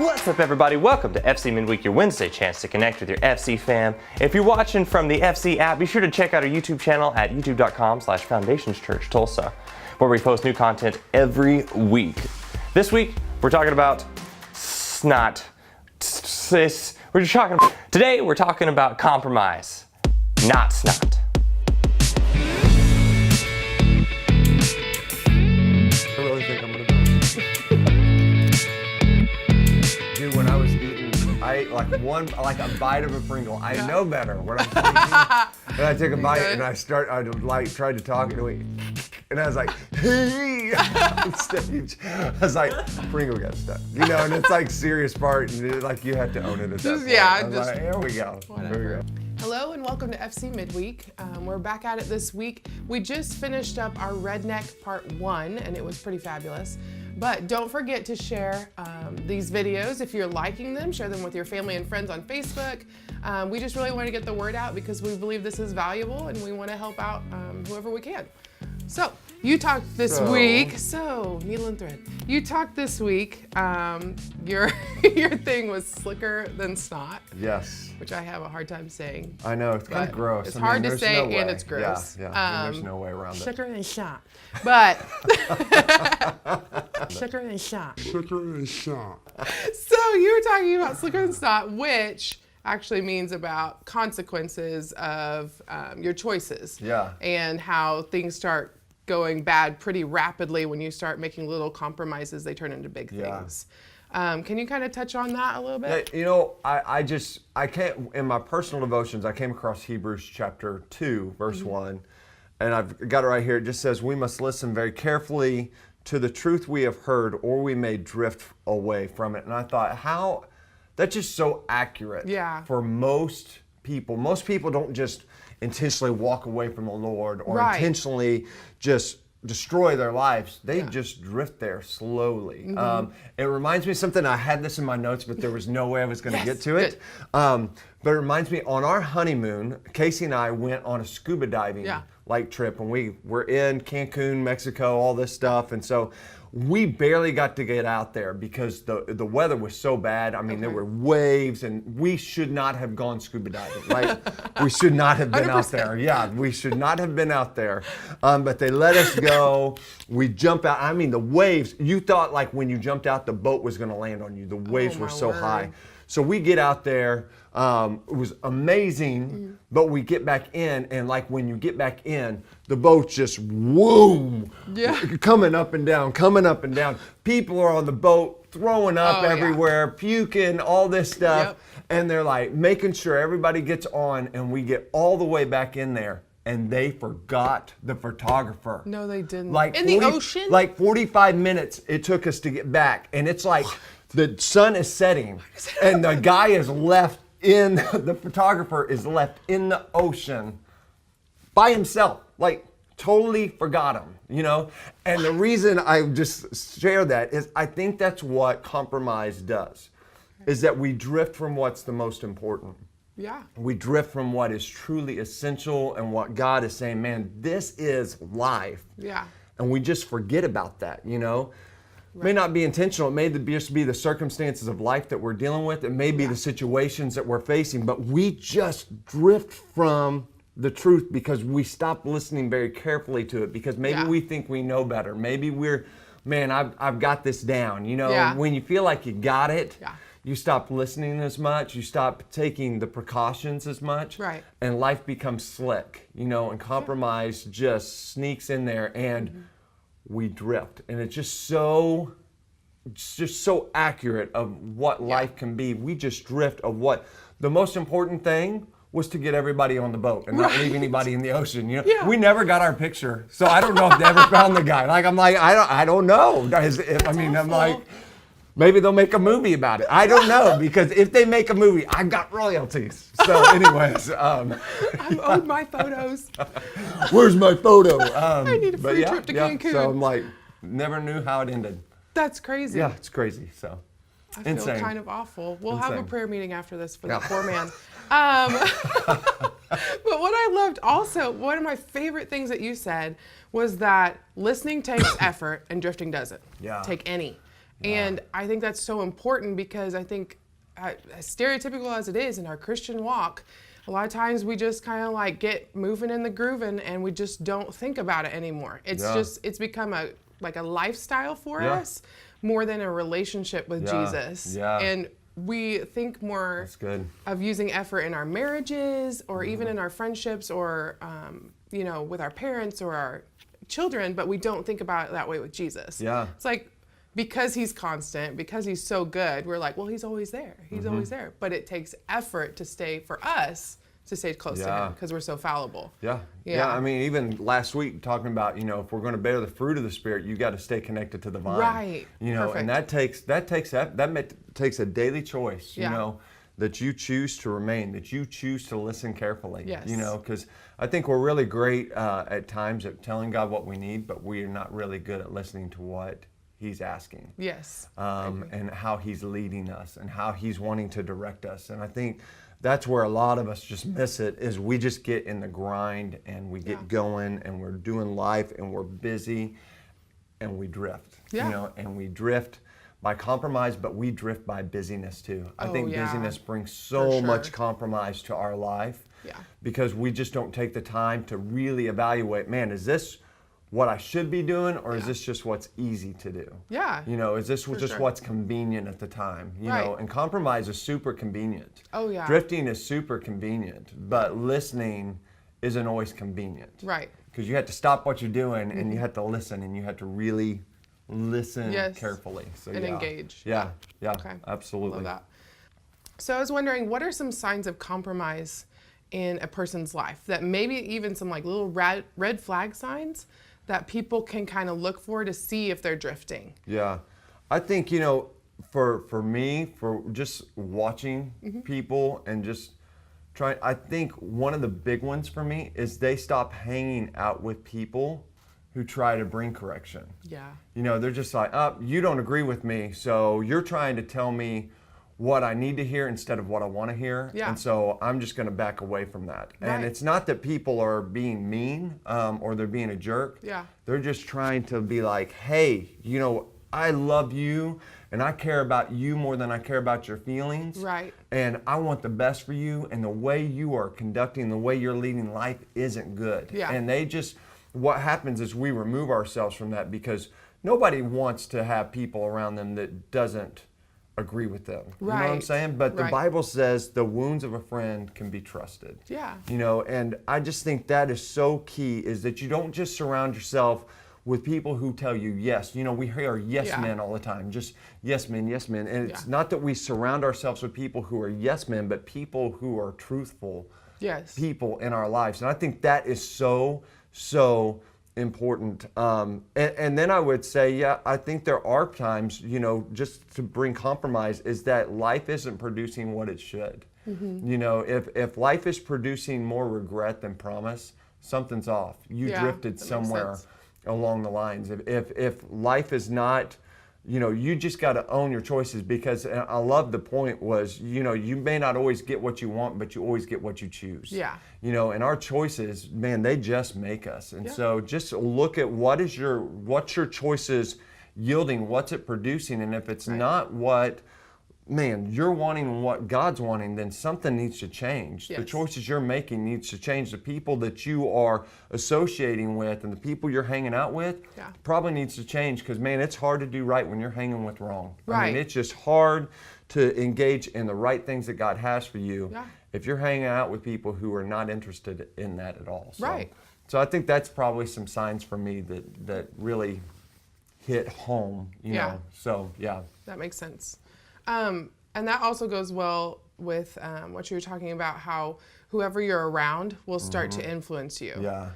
What's up, everybody? Welcome to FC Midweek, your Wednesday chance to connect with your FC fam. If you're watching from the FC app, be sure to check out our YouTube channel at youtube.com/foundationschurch Tulsa, where we post new content every week. This week, we're talking about Snot. Today, we're talking about compromise, not snot. I really think I'm gonna go. Dude, when I was eating, I ate like a bite of a Pringle. I know better when I'm thinking. And I took a bite and I tried to talk to it. And I was like, hey, on stage. I was like, Pringle got stuck. You know, and it's like serious part, and like you have to own it at that point. Yeah, like, here we go. Whatever. Here we go. Hello and welcome to FC Midweek. We're back at it this week. We just finished up our Redneck Part 1 and it was pretty fabulous. But don't forget to share these videos. If you're liking them, share them with your family and friends on Facebook. We just really want to get the word out because we believe this is valuable and we want to help out whoever we can. So, you talked this week. Needle and thread. You talked this week. Your thing was slicker than snot. Yes. Which I have a hard time saying. I know, it's kind of gross. It's hard to say and it's gross. Yeah, there's no way around it. Slicker than snot. But slicker than snot. Slicker than snot. So you were talking about slicker than snot, which actually means about consequences of your choices. Yeah. And how things start going bad pretty rapidly when you start making little compromises. They turn into big things. Can you kind of touch on that a little bit? Yeah, you know, I can't, in my personal devotions, I came across Hebrews chapter 2, verse 1, and I've got it right here. It just says, we must listen very carefully to the truth we have heard, or we may drift away from it. And I thought, that's just so accurate for most people. Most people don't just intentionally walk away from the Lord or intentionally just destroy their lives. They just drift there slowly. It reminds me of something. I had this in my notes, but there was no way I was going to get to it. But it reminds me, on our honeymoon, Casey and I went on a scuba diving trip, and we were in Cancun, Mexico, all this stuff. And so we barely got to get out there because the weather was so bad. I mean, there were waves, and we should not have gone scuba diving, right? We should not have been 100%. Out there. Yeah, we should not have been out there. But they let us go. We jump out. I mean, the waves, you thought like when you jumped out, the boat was going to land on you. The waves were so high. So we get out there. It was amazing, but we get back in, and like when you get back in, the boat's just coming up and down. People are on the boat throwing up everywhere, puking, all this stuff, and they're like making sure everybody gets on, and we get all the way back in there. And they forgot the photographer. No, they didn't. Like in the ocean? Like 45 minutes it took us to get back, and it's like the sun is setting, and the guy is left the photographer is left in the ocean by himself, like totally forgot him, you know? And the reason I just share that is I think that's what compromise does, is that we drift from what's the most important. Yeah. We drift from what is truly essential and what God is saying, man, this is life. Yeah. And we just forget about that, you know? It may not be intentional. It may just be the circumstances of life that we're dealing with. It may be the situations that we're facing, but we just drift from the truth because we stop listening very carefully to it, because maybe we think we know better. Maybe I've got this down. You know, when you feel like you got it, you stop listening as much. You stop taking the precautions as much. Right. And life becomes slick, you know, and compromise just sneaks in there, and we drift. And it's just so accurate of what life can be. We just drift of what the most important thing was, to get everybody on the boat and not leave anybody in the ocean. You know, we never got our picture, so I don't know if they ever found the guy. Like, I'm like, I don't know. I'm like, maybe they'll make a movie about it. I don't know, because if they make a movie, I got royalties. So, anyways, I'm owed my photos. Where's my photo? I need a free trip to Cancun. So I'm like, never knew how it ended. That's crazy. Yeah, it's crazy. So. I feel kind of awful. We'll have a prayer meeting after this for the poor man. But what I loved also, one of my favorite things that you said was that listening takes effort and drifting doesn't take any. And I think that's so important because I think, as stereotypical as it is in our Christian walk, a lot of times we just kind of like get moving in the grooving and we just don't think about it anymore. It's become a lifestyle for us more than a relationship with Jesus. Yeah. And we think more of using effort in our marriages or even in our friendships or, with our parents or our children, but we don't think about it that way with Jesus. Yeah. It's like, because he's constant, because he's so good, we're like, well, he's always there. He's always there. But it takes effort to stay close to him because we're so fallible. Yeah. I mean, even last week talking about, if we're going to bear the fruit of the Spirit, you got to stay connected to the vine. Right. Perfect. And that takes a daily choice. That you choose to remain, that you choose to listen carefully. Yes. Because I think we're really great at times at telling God what we need, but we are not really good at listening to what He's asking. Yes. And how He's leading us and how He's wanting to direct us. And I think that's where a lot of us just miss it, is we just get in the grind and we get going and we're doing life and we're busy and we drift. And we drift by compromise, but we drift by busyness too. I think busyness brings so much compromise to our life because we just don't take the time to really evaluate, man, is this what I should be doing, or is this just what's easy to do? Yeah. Is this just what's convenient at the time? And compromise is super convenient. Oh, yeah. Drifting is super convenient, but listening isn't always convenient. Right. Because you have to stop what you're doing and you have to listen and you have to really listen carefully. So, and engage. Yeah. Okay. Absolutely. Love that. So I was wondering, what are some signs of compromise in a person's life that maybe even some like little red flag signs that people can kind of look for to see if they're drifting? Yeah. I think, for me, for just watching people and just trying, I think one of the big ones for me is they stop hanging out with people who try to bring correction. Yeah. They're just like, you don't agree with me, so you're trying to tell me what I need to hear instead of what I want to hear. Yeah. And so I'm just going to back away from that. Right. And it's not that people are being mean or they're being a jerk. Yeah. They're just trying to be like, hey, I love you and I care about you more than I care about your feelings. Right. And I want the best for you, and the way you are conducting, the way you're leading life isn't good. Yeah. And what happens is we remove ourselves from that because nobody wants to have people around them that doesn't agree with them. You know what I'm saying? But the Bible says the wounds of a friend can be trusted. Yeah. And I just think that is so key, is that you don't just surround yourself with people who tell you yes. We hear yes men all the time, just yes men, yes men. And it's not that we surround ourselves with people who are yes men, but people who are truthful people in our lives. And I think that is so important. And then I would say, I think there are times, just to bring compromise, is that life isn't producing what it should. If life is producing more regret than promise, something's off. You drifted somewhere along the lines. If life is not, you just got to own your choices, because I love the point was, you may not always get what you want, but you always get what you choose. Yeah. And our choices, man, they just make us. And so just look at what's your choices yielding, what's it producing, and if it's not what, man, you're wanting and what God's wanting, then something needs to change. Yes. The choices you're making needs to change. The people that you are associating with and the people you're hanging out with probably needs to change, because, man, it's hard to do right when you're hanging with wrong. Right. I mean, it's just hard to engage in the right things that God has for you if you're hanging out with people who are not interested in that at all. So I think that's probably some signs for me that really hit home, you know. So, That makes sense. And that also goes well with what you were talking about, how whoever you're around will start to influence you. Yeah.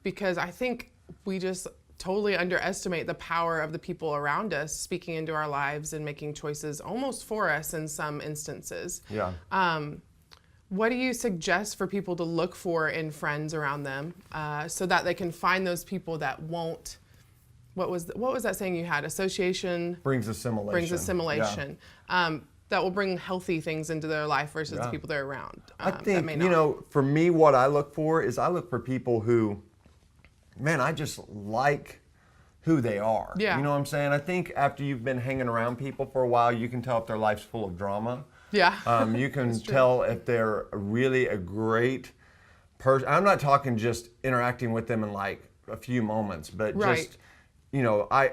Because I think we just totally underestimate the power of the people around us speaking into our lives and making choices almost for us in some instances. Yeah. What do you suggest for people to look for in friends around them so that they can find those people that won't, what was that saying you had? Association brings assimilation. That will bring healthy things into their life versus the people they're around. I think, for me, what I look for is I look for people who, man, I just like who they are. Yeah. You know what I'm saying? I think after you've been hanging around people for a while, you can tell if their life's full of drama. Yeah. You can tell if they're really a great person. I'm not talking just interacting with them in like a few moments, but just, I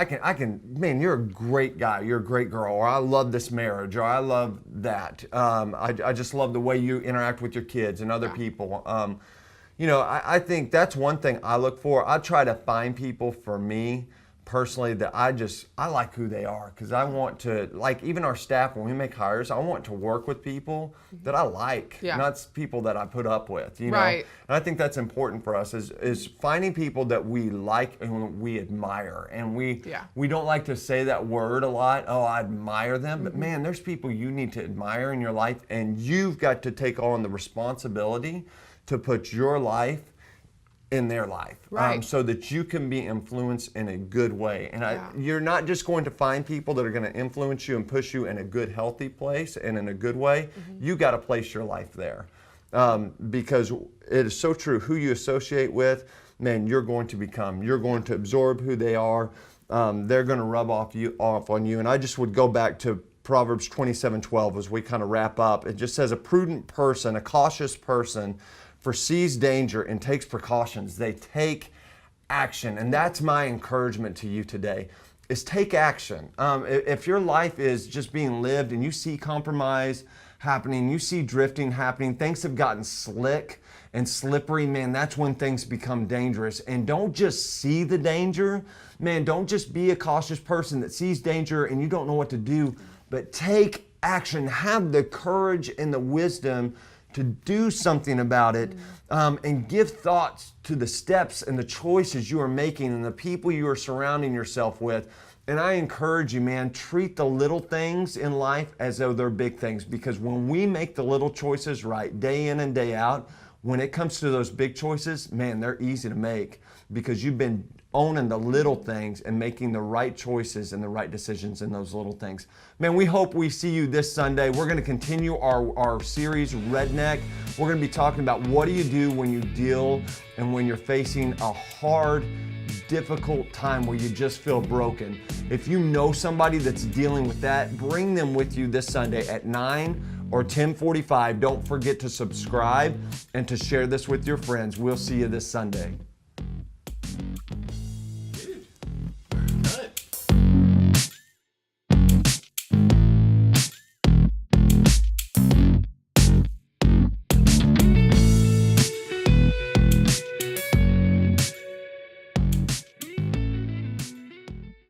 can, man, you're a great guy, you're a great girl, or I love this marriage, or I love that. I just love the way you interact with your kids and other people. I think that's one thing I look for. I try to find people for me personally that I like who they are, because I want to, like even our staff, when we make hires, I want to work with people that I like, not people that I put up with, you know? And I think that's important for us is finding people that we like and we admire. And we don't like to say that word a lot, oh, I admire them, but man, there's people you need to admire in your life, and you've got to take on the responsibility to put your life in their life, so that you can be influenced in a good way. And you're not just going to find people that are going to influence you and push you in a good, healthy place and in a good way. You got to place your life there, because it is so true. Who you associate with, man, you're going to become. You're going to absorb who they are. They're going to rub off on you. And I just would go back to Proverbs 27:12 as we kind of wrap up. It just says, a prudent person, a cautious person, foresees danger and takes precautions. They take action. And that's my encouragement to you today, is take action. If your life is just being lived and you see compromise happening, you see drifting happening, things have gotten slick and slippery, man, that's when things become dangerous. And don't just see the danger, man, don't just be a cautious person that sees danger and you don't know what to do, but take action. Have the courage and the wisdom to do something about it, and give thoughts to the steps and the choices you are making and the people you are surrounding yourself with. And I encourage you, man, treat the little things in life as though they're big things, because when we make the little choices right, day in and day out, when it comes to those big choices, man, they're easy to make because you've been owning the little things and making the right choices and the right decisions in those little things. Man, we hope we see you this Sunday. We're going to continue our series, Redneck. We're going to be talking about what do you do when you deal and when you're facing a hard, difficult time where you just feel broken. If you know somebody that's dealing with that, bring them with you this Sunday at 9 or 10:45. Don't forget to subscribe and to share this with your friends. We'll see you this Sunday.